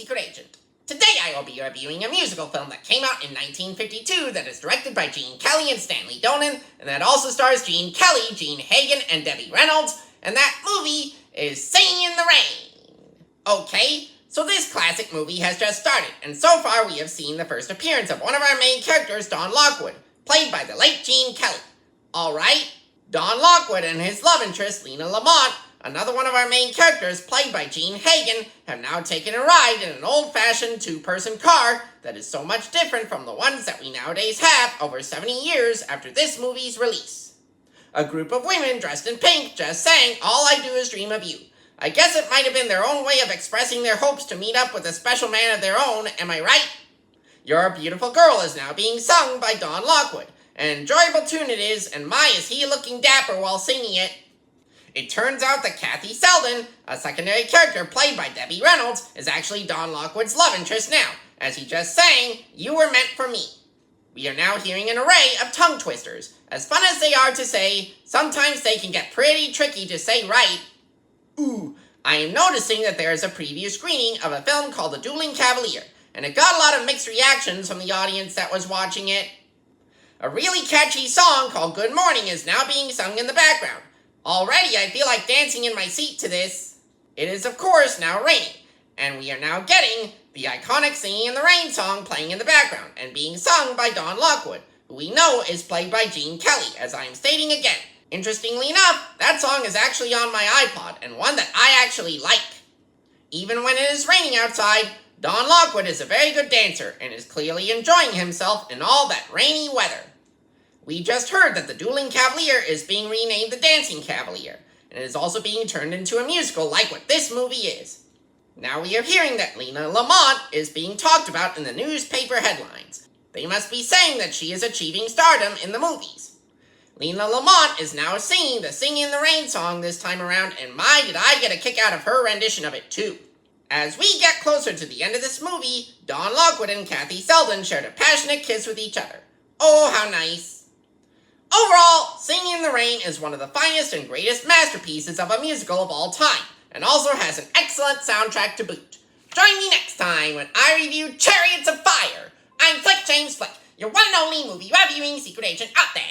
Secret Agent. Today I will be reviewing a musical film that came out in 1952 that is directed by Gene Kelly and Stanley Donen, and that also stars Gene Kelly, Gene Hagen, and Debbie Reynolds, and that movie is Singin In The Rain. Okay, so this classic movie has just started, and so far we have seen the first appearance of one of our main characters, Don Lockwood, played by the late Gene Kelly. Alright, Don Lockwood and his love interest, Lina Lamont, another one of our main characters, played by Gene Hagen, have now taken a ride in an old-fashioned two-person car that is so much different from the ones that we nowadays have over 70 years after this movie's release. A group of women dressed in pink just sang "All I Do Is Dream of You." I guess it might have been their own way of expressing their hopes to meet up with a special man of their own, am I right? Your Beautiful Girl is now being sung by Don Lockwood. An enjoyable tune it is, and my is he looking dapper while singing it. It turns out that Kathy Selden, a secondary character played by Debbie Reynolds, is actually Don Lockwood's love interest now, as he just sang, "You Were Meant For Me." We are now hearing an array of tongue twisters. As fun as they are to say, sometimes they can get pretty tricky to say right. Ooh, I am noticing that there is a preview screening of a film called The Dueling Cavalier, and it got a lot of mixed reactions from the audience that was watching it. A really catchy song called Good Morning is now being sung in the background. Already I feel like dancing in my seat to this. It is of course now raining, and we are now getting the iconic Singin In The Rain song playing in the background, and being sung by Don Lockwood, who we know is played by Gene Kelly, as I am stating again. Interestingly enough, that song is actually on my iPod, and one that I actually like. Even when it is raining outside, Don Lockwood is a very good dancer, and is clearly enjoying himself in all that rainy weather. We just heard that the Dueling Cavalier is being renamed the Dancing Cavalier, and it is also being turned into a musical like what this movie is. Now we are hearing that Lina Lamont is being talked about in the newspaper headlines. They must be saying that she is achieving stardom in the movies. Lina Lamont is now singing the Singin In The Rain song this time around, and my did I get a kick out of her rendition of it too. As we get closer to the end of this movie, Don Lockwood and Kathy Selden shared a passionate kiss with each other. Oh, how nice. Overall, Singin In The Rain is one of the finest and greatest masterpieces of a musical of all time, and also has an excellent soundtrack to boot. Join me next time when I review Chariots of Fire. I'm Flick James Flick, your one and only movie reviewing secret agent out there.